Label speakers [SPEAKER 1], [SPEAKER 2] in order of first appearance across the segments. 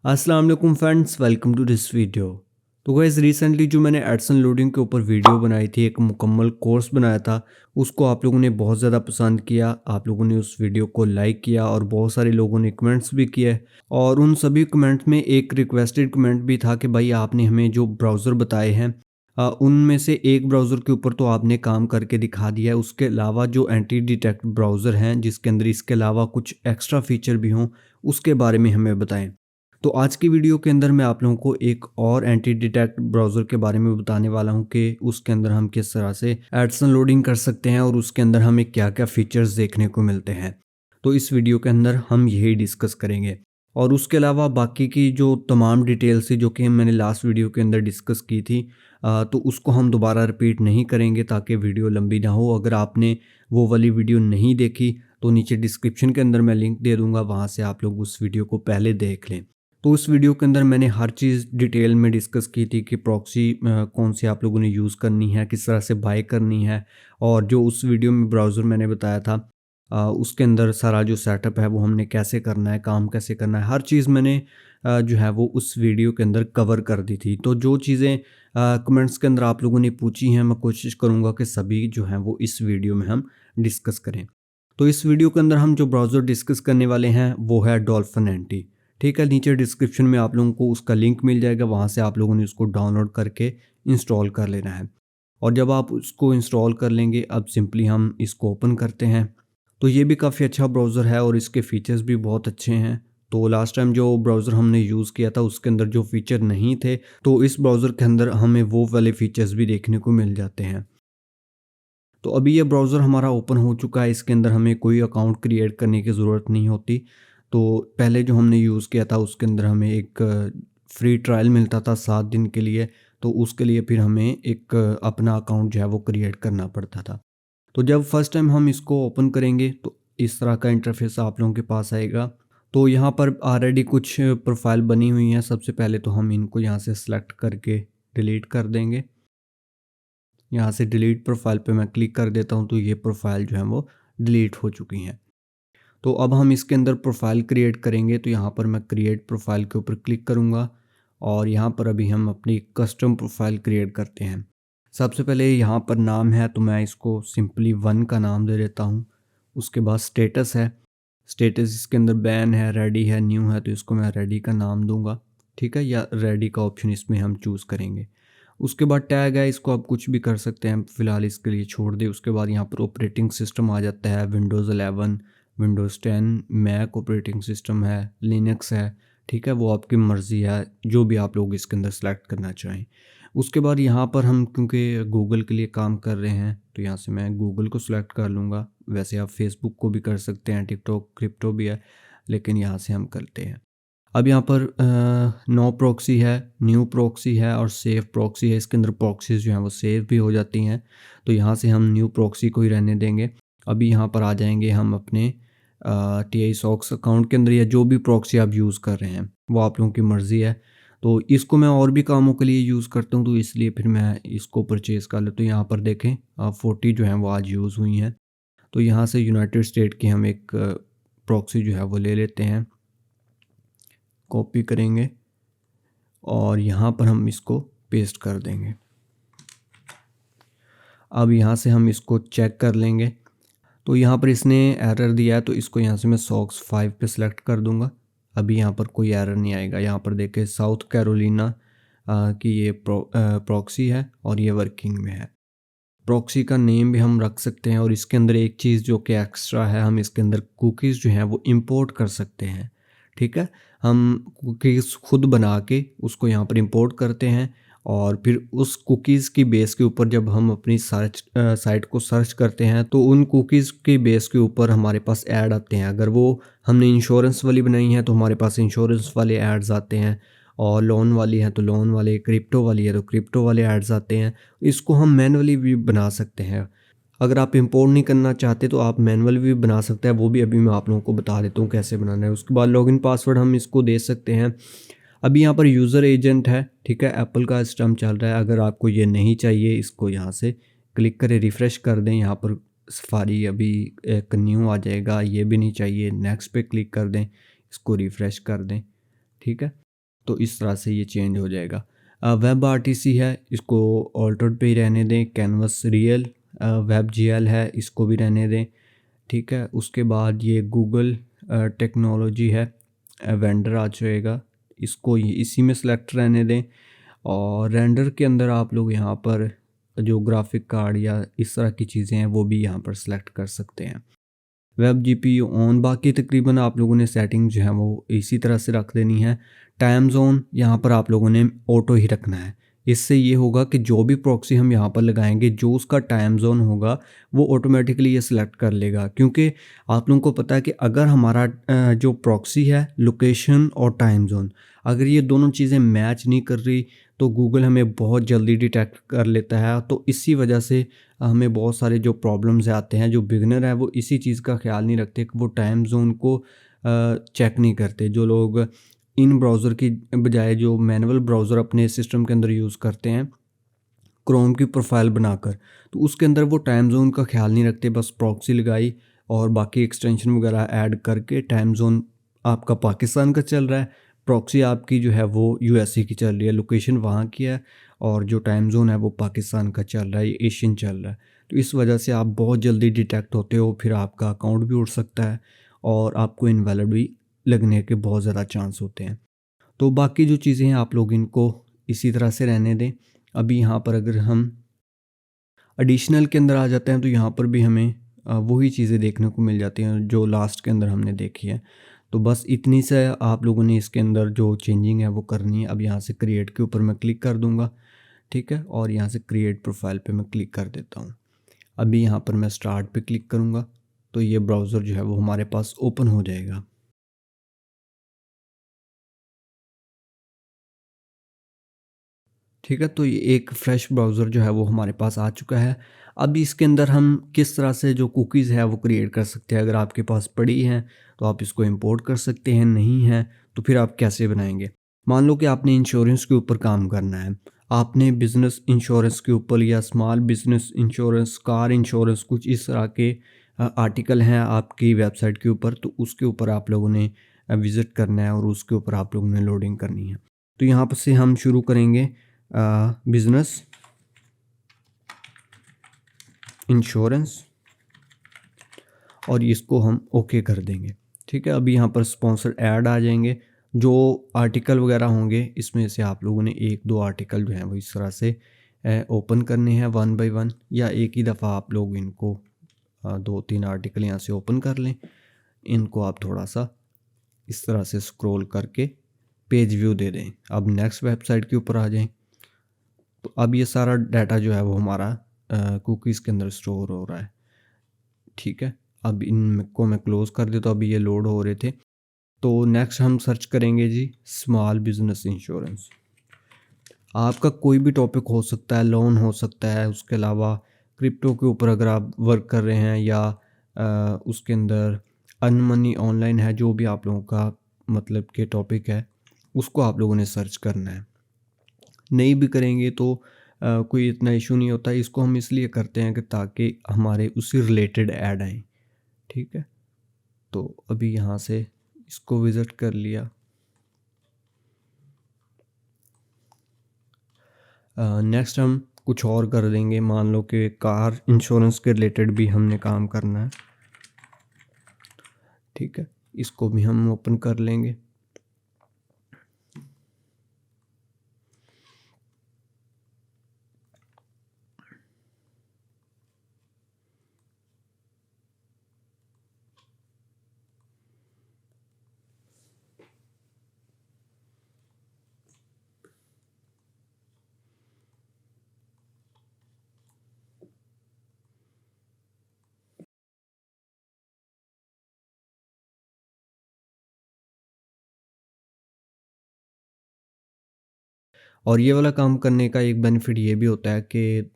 [SPEAKER 1] अस्सलाम वालेकुम friends, welcome to this video. तो गाइस रिसेंटली जो मैंने एडसन लोडिंग के ऊपर वीडियो बनाई थी, एक मुकम्मल कोर्स बनाया था, उसको आप लोगों ने बहुत ज़्यादा पसंद किया। आप लोगों ने उस वीडियो को लाइक किया और बहुत सारे लोगों ने कमेंट्स भी किए। और उन सभी कमेंट्स में एक रिक्वेस्टेड कमेंट भी था कि भाई आपने हमें जो ब्राउज़र बताए हैं उनमें से एक ब्राउज़र के ऊपर तो आपने काम करके दिखा दिया है, उसके अलावा जो एंटी डिटेक्ट ब्राउज़र हैं जिसके अंदर इसके अलावा कुछ एक्स्ट्रा फीचर भी हों, उसके बारे में हमें बताएं। तो आज की वीडियो के अंदर मैं आप लोगों को एक और एंटी डिटेक्ट ब्राउज़र के बारे में बताने वाला हूं कि उसके अंदर हम किस तरह से एडसन लोडिंग कर सकते हैं और उसके अंदर हमें क्या-क्या फीचर्स देखने को मिलते हैं। तो इस वीडियो के अंदर हम यही डिस्कस करेंगे और उसके अलावा बाकी की जो तमाम डिटेल्स थी जो कि मैंने लास्ट वीडियो के अंदर डिस्कस की थी, तो उसको हम दोबारा रिपीट नहीं करेंगे ताकि वीडियो लंबी ना हो। अगर आपने वो वाली वीडियो नहीं देखी तो नीचे डिस्क्रिप्शन के अंदर मैं लिंक दे दूँगा, वहाँ से आप लोग उस वीडियो को पहले देख लें। तो उस वीडियो के अंदर मैंने हर चीज़ डिटेल में डिस्कस की थी कि प्रॉक्सी कौन सी आप लोगों ने यूज़ करनी है, किस तरह से बाय करनी है, और जो उस वीडियो में ब्राउज़र मैंने बताया था उसके अंदर सारा जो सेटअप है वो हमने कैसे करना है, काम कैसे करना है, हर चीज़ मैंने जो है वो उस वीडियो के अंदर कवर कर दी थी। तो जो चीज़ें कमेंट्स के अंदर आप लोगों ने पूछी हैं, मैं कोशिश करूँगा कि सभी जो हैं वो इस वीडियो में हम डिस्कस करें। तो इस वीडियो के अंदर हम जो ब्राउज़र डिस्कस करने वाले हैं वो है डॉल्फिन एंटी। ठीक है, नीचे डिस्क्रिप्शन में आप लोगों को उसका लिंक मिल जाएगा, वहाँ से आप लोगों ने उसको डाउनलोड करके इंस्टॉल कर लेना है। और जब आप उसको इंस्टॉल कर लेंगे, अब सिंपली हम इसको ओपन करते हैं। तो ये भी काफ़ी अच्छा ब्राउज़र है और इसके फीचर्स भी बहुत अच्छे हैं। तो लास्ट टाइम जो ब्राउज़र हमने यूज़ किया था उसके अंदर जो फीचर नहीं थे, तो इस ब्राउज़र के अंदर हमें वो वाले फीचर्स भी देखने को मिल जाते हैं। तो अभी ये ब्राउज़र हमारा ओपन हो चुका है, इसके अंदर हमें कोई अकाउंट क्रिएट करने की ज़रूरत नहीं होती। तो पहले जो हमने यूज़ किया था उसके अंदर हमें एक फ्री ट्रायल मिलता था 7 दिन के लिए, तो उसके लिए फिर हमें एक अपना अकाउंट जो है वो क्रिएट करना पड़ता था। तो जब फर्स्ट टाइम हम इसको ओपन करेंगे तो इस तरह का इंटरफेस आप लोगों के पास आएगा। तो यहाँ पर ऑलरेडी कुछ प्रोफ़ाइल बनी हुई हैं, सबसे पहले तो हम इनको यहाँ से सेलेक्ट करके डिलीट कर देंगे। यहाँ से डिलीट प्रोफाइल पे मैं क्लिक कर देता हूँ तो ये प्रोफाइल जो है वो डिलीट हो चुकी हैं। तो अब हम इसके अंदर प्रोफाइल क्रिएट करेंगे, तो यहाँ पर मैं क्रिएट प्रोफाइल के ऊपर क्लिक करूँगा और यहाँ पर अभी हम अपनी कस्टम प्रोफाइल क्रिएट करते हैं। सबसे पहले यहाँ पर नाम है तो मैं इसको सिंपली 1 का नाम दे देता हूँ। उसके बाद स्टेटस है, स्टेटस इसके अंदर बैन है, रेडी है, न्यू है, तो इसको मैं रेडी का नाम दूँगा। ठीक है, या रेडी का ऑप्शन इसमें हम चूज़ करेंगे। उसके बाद टैग है, इसको आप कुछ भी कर सकते हैं, फ़िलहाल इसके लिए छोड़ दें। उसके बाद यहाँ पर ऑपरेटिंग सिस्टम आ जाता है, Windows 11, Windows 10, Mac operating system है, लिनक्स है। ठीक है, वो आपकी मर्ज़ी है, जो भी आप लोग इसके अंदर सेलेक्ट करना चाहें। उसके बाद यहाँ पर हम क्योंकि गूगल के लिए काम कर रहे हैं तो यहाँ से मैं गूगल को सिलेक्ट कर लूँगा। वैसे आप फेसबुक को भी कर सकते हैं, टिकटॉक, क्रिप्टो भी है, लेकिन यहाँ से हम करते हैं। अब यहाँ पर नो प्रॉक्सी है, न्यू प्रॉक्सी है और सेव प्रॉक्सी है। इसके अंदर प्रॉक्सीज़ जो हैं वो सेव भी हो जाती हैं, तो यहाँ से हम न्यू प्रॉक्सी को ही रहने देंगे। अभी यहाँ पर आ जाएँगे हम अपने टीआई सॉक्स अकाउंट के अंदर, या जो भी प्रॉक्सी आप यूज़ कर रहे हैं, वो आप लोगों की मर्ज़ी है। तो इसको मैं और भी कामों के लिए यूज़ करता हूँ, तो इसलिए फिर मैं इसको परचेज़ कर लेता हूँ। यहाँ पर देखें 40 जो हैं वो आज यूज़ हुई हैं। तो यहाँ से यूनाइटेड स्टेट की हम एक प्रॉक्सी जो है वो ले लेते हैं, कॉपी करेंगे और यहाँ पर हम इसको पेस्ट कर देंगे। अब यहाँ से हम इसको चेक कर लेंगे, तो यहाँ पर इसने एरर दिया है, तो इसको यहाँ से मैं सॉक्स 5 पे सिलेक्ट कर दूँगा। अभी यहाँ पर कोई एरर नहीं आएगा। यहाँ पर देखिए साउथ कैरोलिना की ये प्रॉक्सी है और ये वर्किंग में है। प्रॉक्सी का नेम भी हम रख सकते हैं और इसके अंदर एक चीज़ जो कि एक्स्ट्रा है, हम इसके अंदर कुकीज़ जो हैं वो इंपोर्ट कर सकते हैं। ठीक है, हम कुकीज़ खुद बना के उसको यहाँ पर इंपोर्ट करते हैं और फिर उस कुकीज़ की बेस के ऊपर जब हम अपनी साइट को सर्च करते हैं तो उन कुकीज़ की बेस के ऊपर हमारे पास ऐड आते हैं। अगर वो हमने इंश्योरेंस वाली बनाई है तो हमारे पास इंश्योरेंस वाले एड्स आते हैं, और लोन वाली है तो लोन वाले, क्रिप्टो वाली है तो क्रिप्टो वाले एड्स आते हैं। इसको हम मैनुअली भी बना सकते हैं। अगर आप इंपोर्ट नहीं करना चाहते तो आप मैनुअल भी बना सकते हैं, वो भी अभी मैं आप लोगों को बता देता हूँ कैसे बनाना है। उसके बाद लॉगिन पासवर्ड हम इसको दे सकते हैं। अभी यहाँ पर यूज़र एजेंट है, ठीक है, एप्पल का सिस्टम चल रहा है। अगर आपको ये नहीं चाहिए, इसको यहाँ से क्लिक करें, रिफ़्रेश कर दें, यहाँ पर सफारी अभी एक न्यू आ जाएगा। ये भी नहीं चाहिए, नेक्स्ट पे क्लिक कर दें, इसको रिफ़्रेश कर दें। ठीक है, तो इस तरह से ये चेंज हो जाएगा। वेब आरटीसी है, इसको ऑल्टर्ड पे ही रहने दें। कैनवस रियल वेब जीएल है, इसको भी रहने दें। ठीक है, उसके बाद ये गूगल टेक्नोलॉजी है, वेंडर आ जाएगा, इसको इसी में सेलेक्ट रहने दें। और रेंडर के अंदर आप लोग यहाँ पर जो ग्राफिक कार्ड या इस तरह की चीज़ें हैं वो भी यहाँ पर सेलेक्ट कर सकते हैं। वेब जीपीयू ऑन, बाकी तकरीबन आप लोगों ने सेटिंग जो है वो इसी तरह से रख देनी है। टाइम जोन यहाँ पर आप लोगों ने ऑटो ही रखना है। इससे ये होगा कि जो भी प्रॉक्सी हम यहाँ पर लगाएंगे, जो उसका टाइम जोन होगा वो ऑटोमेटिकली ये सिलेक्ट कर लेगा। क्योंकि आप लोगों को पता है कि अगर हमारा जो प्रॉक्सी है, लोकेशन और टाइम जोन, अगर ये दोनों चीज़ें मैच नहीं कर रही तो गूगल हमें बहुत जल्दी डिटेक्ट कर लेता है। तो इसी वजह से हमें बहुत सारे जो प्रॉब्लम्स आते हैं, जो बिगनर है वो इसी चीज़ का ख्याल नहीं रखते कि वो टाइम जोन को चेक नहीं करते। जो लोग इन ब्राउज़र की बजाय जो मैनुअल ब्राउज़र अपने सिस्टम के अंदर यूज़ करते हैं क्रोम की प्रोफाइल बनाकर, तो उसके अंदर वो टाइम जोन का ख्याल नहीं रखते, बस प्रॉक्सी लगाई और बाकी एक्सटेंशन वगैरह ऐड करके टाइम जोन आपका पाकिस्तान का चल रहा है, प्रॉक्सी आपकी जो है वो यूएसए की चल रही है, लोकेशन वहाँ की है और जो टाइम जोन है वो पाकिस्तान का चल रहा है, ये एशियन चल रहा है। तो इस वजह से आप बहुत जल्दी डिटेक्ट होते हो, फिर आपका अकाउंट भी उड़ सकता है और आपको इनवैलिड भी लगने के बहुत ज़्यादा चांस होते हैं। तो बाकी जो चीज़ें हैं आप लोग इनको इसी तरह से रहने दें। अभी यहाँ पर अगर हम एडिशनल के अंदर आ जाते हैं तो यहाँ पर भी हमें वही चीज़ें देखने को मिल जाती हैं जो लास्ट के अंदर हमने देखी है। तो बस इतनी से आप लोगों ने इसके अंदर जो चेंजिंग है वो करनी है। अब यहाँ से क्रिएट के ऊपर मैं क्लिक कर दूँगा, ठीक है, और यहाँ से क्रिएट प्रोफाइल पे मैं क्लिक कर देता हूँ। अभी यहाँ पर मैं स्टार्ट पे क्लिक करूँगा तो ये ब्राउज़र जो है वो हमारे पास ओपन हो जाएगा। ठीक है, तो ये एक फ्रेश ब्राउज़र जो है वो हमारे पास आ चुका है। अब इसके अंदर हम किस तरह से जो कुकीज़ है वो क्रिएट कर सकते हैं। अगर आपके पास पड़ी हैं तो आप इसको इंपोर्ट कर सकते हैं, नहीं है तो फिर आप कैसे बनाएंगे। मान लो कि आपने इंश्योरेंस के ऊपर काम करना है, आपने बिज़नेस इंश्योरेंस के ऊपर या small business insurance, car insurance, कुछ इस तरह के आर्टिकल हैं आपकी वेबसाइट के ऊपर, तो उसके ऊपर आप लोगों ने विज़िट करना है और उसके ऊपर आप लोगों ने लोडिंग करनी है। तो यहाँ पर से हम शुरू करेंगे बिजनेस इंश्योरेंस और इसको हम ओके कर देंगे। ठीक है, अभी यहाँ पर स्पॉन्सर ऐड आ जाएंगे। जो आर्टिकल वगैरह होंगे इसमें से आप लोगों ने एक दो आर्टिकल जो हैं वो इस तरह से ओपन करने हैं वन बाय वन, या एक ही दफ़ा आप लोग इनको दो तीन आर्टिकल यहाँ से ओपन कर लें। इनको आप थोड़ा सा इस तरह से स्क्रॉल करके पेज व्यू दे दें। अब नेक्स्ट वेबसाइट के ऊपर आ जाएं। तो अब ये सारा डाटा जो है वो हमारा कुकीज़ के अंदर स्टोर हो रहा है। ठीक है, अब इनको मैं क्लोज़ कर देता हूँ, अभी ये लोड हो रहे थे। तो नेक्स्ट हम सर्च करेंगे जी स्मॉल बिज़नेस इंश्योरेंस। आपका कोई भी टॉपिक हो सकता है, लोन हो सकता है, उसके अलावा क्रिप्टो के ऊपर अगर आप वर्क कर रहे हैं, या उसके अंदर अर्न मनी ऑनलाइन है, जो भी आप लोगों का मतलब के टॉपिक है उसको आप लोगों ने सर्च करना है। नहीं भी करेंगे तो कोई इतना इशू नहीं होता। इसको हम इसलिए करते हैं कि ताकि हमारे उसी रिलेटेड ऐड आएँ। ठीक है, तो अभी यहाँ से इसको विज़िट कर लिया। नेक्स्ट हम कुछ और कर देंगे। मान लो कि कार इंश्योरेंस के रिलेटेड भी हमने काम करना है। ठीक है, इसको भी हम ओपन कर लेंगे। और ये वाला काम करने का एक बेनिफिट ये भी होता है कि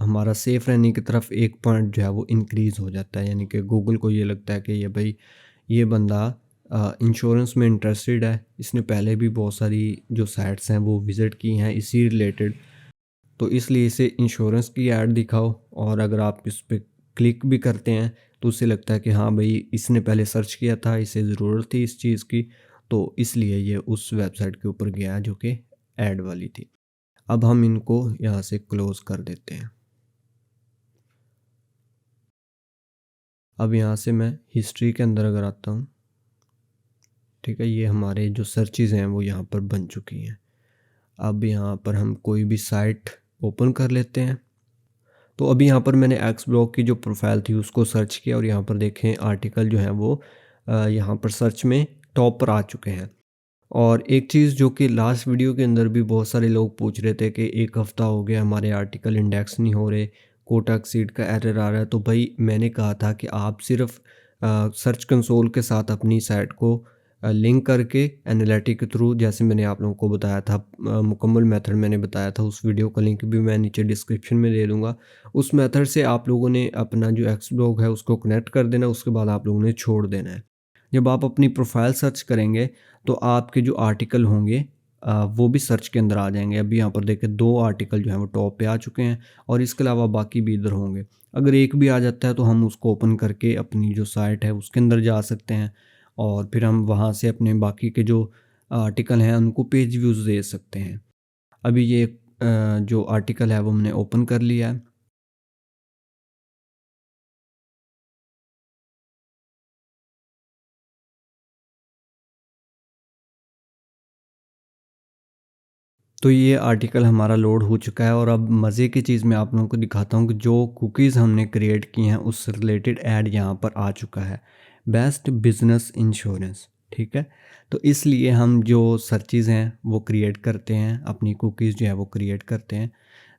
[SPEAKER 1] हमारा सेफ़ रहने की तरफ एक पॉइंट जो है वो इंक्रीज़ हो जाता है। यानी कि गूगल को ये लगता है कि ये भाई ये बंदा इंश्योरेंस में इंटरेस्टेड है, इसने पहले भी बहुत सारी जो साइट्स हैं वो विज़िट की हैं इसी रिलेटेड, तो इसलिए इसे इंश्योरेंस की ऐड दिखाओ। और अगर आप इस पे क्लिक भी करते हैं तो उसे लगता है कि हाँ भाई इसने पहले सर्च किया था, इसे ज़रूरत थी इस चीज़ की, तो इसलिए ये उस वेबसाइट के ऊपर गया जो कि ऐड वाली थी। अब हम इनको यहाँ से क्लोज़ कर देते हैं। अब यहाँ से मैं हिस्ट्री के अंदर अगर आता हूँ, ठीक है, ये हमारे जो सर्चेज़ हैं वो यहाँ पर बन चुकी हैं। अब यहाँ पर हम कोई भी साइट ओपन कर लेते हैं। तो अभी यहाँ पर मैंने एक्स ब्लॉग की जो प्रोफाइल थी उसको सर्च किया और यहाँ पर देखें आर्टिकल जो है वो यहाँ पर सर्च में टॉप पर आ चुके हैं। और एक चीज़ जो कि लास्ट वीडियो के अंदर भी बहुत सारे लोग पूछ रहे थे कि 1 हफ़्ता हो गया हमारे आर्टिकल इंडेक्स नहीं हो रहे, कोटा एक्सीड का एरर आ रहा है। तो भाई मैंने कहा था कि आप सिर्फ़ सर्च कंसोल के साथ अपनी साइट को लिंक करके एनालिटिक के थ्रू, जैसे मैंने आप लोगों को बताया था, मुकम्मल मेथड मैंने बताया था, उस वीडियो का लिंक भी मैं नीचे डिस्क्रिप्शन में दे दूँगा। उस मेथड से आप लोगों ने अपना जो एक्स ब्लॉग है उसको कनेक्ट कर देना, उसके बाद आप लोगों ने छोड़ देना है। जब आप अपनी प्रोफाइल सर्च करेंगे तो आपके जो आर्टिकल होंगे वो भी सर्च के अंदर आ जाएँगे। अभी यहाँ पर देखिए 2 आर्टिकल जो हैं वो टॉप पे आ चुके हैं और इसके अलावा बाकी भी इधर होंगे। अगर एक भी आ जाता है तो हम उसको ओपन करके अपनी जो साइट है उसके अंदर जा सकते हैं और फिर हम वहाँ से अपने बाकी के जो आर्टिकल हैं उनको पेज व्यूज़ दे सकते हैं। अभी ये जो आर्टिकल है वो मैंने ओपन कर लिया है। तो ये आर्टिकल हमारा लोड हो चुका है और अब मज़े की चीज़ मैं आप लोगों को दिखाता हूँ कि जो कुकीज़ हमने क्रिएट की हैं उससे रिलेटेड ऐड यहाँ पर आ चुका है। बेस्ट बिज़नेस इंश्योरेंस, ठीक है? तो इसलिए हम जो सर्चेज़ हैं वो क्रिएट करते हैं, अपनी कुकीज़ जो है वो क्रिएट करते हैं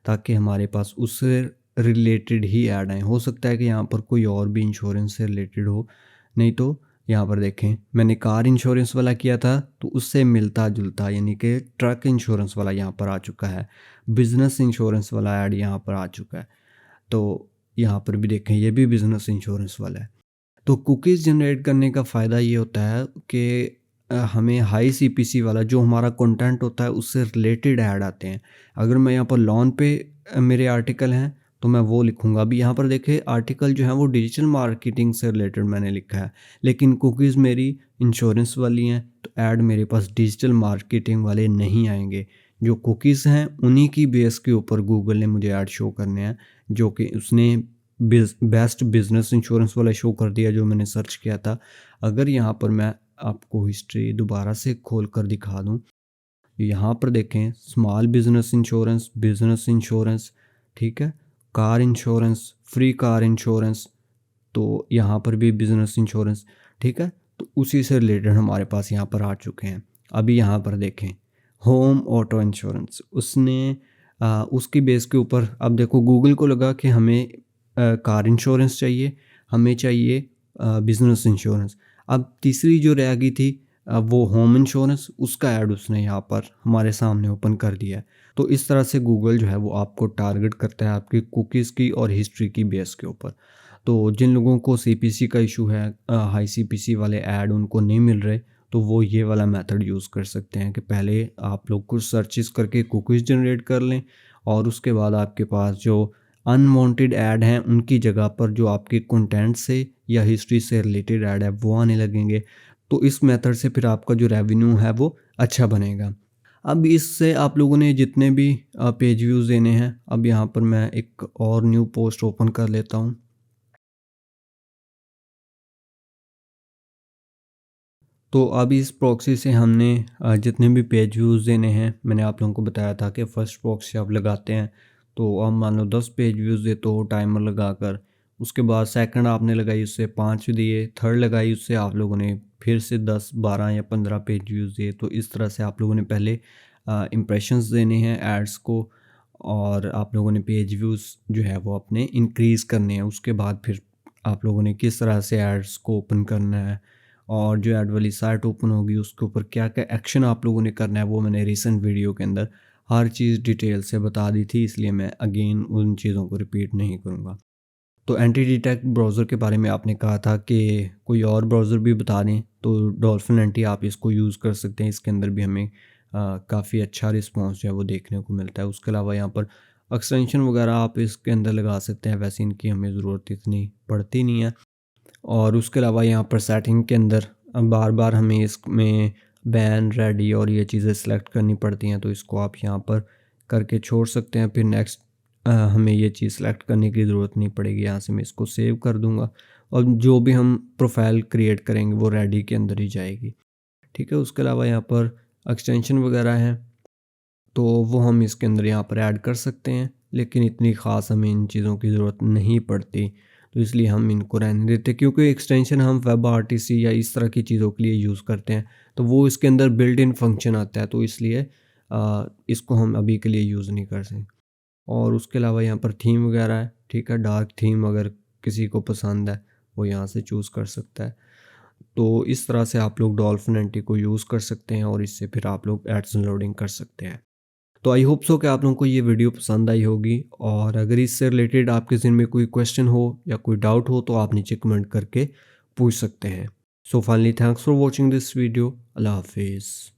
[SPEAKER 1] ताकि हमारे पास उससे रिलेटेड ही ऐड आएँ। हो सकता है कि यहाँ पर कोई और भी इंश्योरेंस से रिलेटेड हो, नहीं तो यहाँ पर देखें मैंने कार इंश्योरेंस वाला किया था तो उससे मिलता-जुलता यानी कि ट्रक इंश्योरेंस वाला यहाँ पर आ चुका है। बिज़नेस इंश्योरेंस वाला ऐड यहाँ पर आ चुका है। तो यहाँ पर भी देखें ये भी बिज़नेस इंश्योरेंस वाला है। तो कुकीज़ जनरेट करने का फ़ायदा ये होता है कि हमें हाई सीपीसी वाला जो हमारा कंटेंट होता है उससे रिलेटेड ऐड आते हैं। अगर मैं यहाँ पर लोन पे मेरे आर्टिकल हैं तो मैं वो लिखूँगा। अभी यहाँ पर देखिए आर्टिकल जो है वो डिजिटल मार्केटिंग से रिलेटेड मैंने लिखा है, लेकिन कुकीज़ मेरी इंश्योरेंस वाली हैं तो ऐड मेरे पास डिजिटल मार्केटिंग वाले नहीं आएँगे। जो कुकीज़ हैं उन्हीं की बेस के ऊपर गूगल ने मुझे ऐड शो करने हैं, जो कि उसने बेस्ट बिज़नेस इंश्योरेंस वाला शो कर दिया जो मैंने सर्च किया था। अगर यहाँ पर मैं आपको हिस्ट्री दोबारा से खोल कर दिखा दूँ, यहाँ पर देखें स्मॉल बिज़नेस इंश्योरेंस, ठीक है? Car insurance, free car insurance, तो यहाँ पर भी बिज़नेस इंश्योरेंस, ठीक है? तो उसी से रिलेटेड हमारे पास यहाँ पर आ चुके हैं। अभी यहाँ पर देखें होम ऑटो इंश्योरेंस, उसने उसकी बेस के ऊपर अब देखो गूगल को लगा कि हमें कार इंश्योरेंस चाहिए, हमें चाहिए बिज़नेस इंश्योरेंस। अब तीसरी जो रह गई थी वो होम इंश्योरेंस, उसका ऐड उसने यहाँ पर हमारे सामने ओपन कर दिया है। तो इस तरह से गूगल जो है वो आपको टारगेट करता है आपकी कुकीज़ की और हिस्ट्री की बेस के ऊपर। तो जिन लोगों को सीपीसी का इशू है, हाई सीपीसी वाले ऐड उनको नहीं मिल रहे, तो वो ये वाला मेथड यूज़ कर सकते हैं कि पहले आप लोग कुछ सर्चेस करके कुकीज़ जनरेट कर लें और उसके बाद आपके पास जो अनवांटेड ऐड हैं उनकी जगह पर जो आपके कंटेंट से या हिस्ट्री से रिलेटेड ऐड है वो आने लगेंगे। तो इस मेथड से फिर आपका जो रेवेन्यू है वो अच्छा बनेगा। अब इससे आप लोगों ने जितने भी पेज व्यूज़ देने हैं, अब यहाँ पर मैं एक और न्यू पोस्ट ओपन कर लेता हूँ। तो अब इस प्रॉक्सी से हमने जितने भी पेज व्यूज़ देने हैं, मैंने आप लोगों को बताया था कि फर्स्ट प्रॉक्सी आप लगाते हैं तो आप मान लो 10 पेज व्यूज़ देते हो टाइमर लगाकर। उसके बाद सेकंड आपने लगाई उससे 5 दिए, थर्ड लगाई उससे आप लोगों ने फिर से 10 12 या 15 पेज व्यूज़ दिए। तो इस तरह से आप लोगों ने पहले इम्प्रेशंस देने हैं एड्स को और आप लोगों ने पेज व्यूज़ जो है वो अपने इंक्रीज़ करने हैं। उसके बाद फिर आप लोगों ने किस तरह से एड्स को ओपन करना है और जो ऐड वाली साइट ओपन होगी उसके ऊपर क्या-क्या एक्शन आप लोगों ने करना है वो मैंने रिसेंट वीडियो के अंदर हर चीज़ डिटेल से बता दी थी, इसलिए मैं अगेन उन चीज़ों को रिपीट नहीं करूँगा। तो एंटी डिटेक्ट ब्राउज़र के बारे में आपने कहा था कि कोई और ब्राउज़र भी बता दें, तो डॉल्फिन एंटी आप इसको यूज़ कर सकते हैं। इसके अंदर भी हमें काफ़ी अच्छा रिस्पॉन्स जो है वो देखने को मिलता है। उसके अलावा यहाँ पर एक्सटेंशन वगैरह आप इसके अंदर लगा सकते हैं, वैसे इनकी हमें ज़रूरत इतनी पड़ती नहीं है। और उसके अलावा यहाँ पर सेटिंग के अंदर बार-बार हमें इसमें बैन, रेडी और ये चीज़ें सेलेक्ट करनी पड़ती हैं, तो इसको आप यहाँ पर करके छोड़ सकते हैं। फिर नेक्स्ट हमें ये चीज़ सेलेक्ट करने की ज़रूरत नहीं पड़ेगी। यहाँ से मैं इसको सेव कर दूँगा और जो भी हम प्रोफाइल क्रिएट करेंगे वो रेडी के अंदर ही जाएगी। ठीक है, उसके अलावा यहाँ पर एक्सटेंशन वगैरह हैं, तो वो हम इसके अंदर यहाँ पर ऐड कर सकते हैं, लेकिन इतनी ख़ास हमें इन चीज़ों की ज़रूरत नहीं पड़ती, तो इसलिए हम इनको रहने देते, क्योंकि एक्सटेंशन हम वेब आरटीसी या इस तरह की चीज़ों के लिए यूज़ करते हैं, तो वो इसके अंदर बिल्ट इन फंक्शन आता है, तो इसलिए इसको हम अभी के लिए यूज़ नहीं कर सकते। और उसके अलावा यहाँ पर थीम वगैरह है, ठीक है, डार्क थीम अगर किसी को पसंद है वो यहाँ से चूज़ कर सकता है। तो इस तरह से आप लोग डॉल्फिन एंटी को यूज़ कर सकते हैं और इससे फिर आप लोग एड्स लोडिंग कर सकते हैं। तो आई होप सो कि आप लोगों को ये वीडियो पसंद आई होगी, और अगर इससे रिलेटेड आपके ज़हन में कोई क्वेश्चन हो या कोई डाउट हो तो आप नीचे कमेंट करके पूछ सकते हैं। So finally thanks for watching this video. Allah हाफिज़।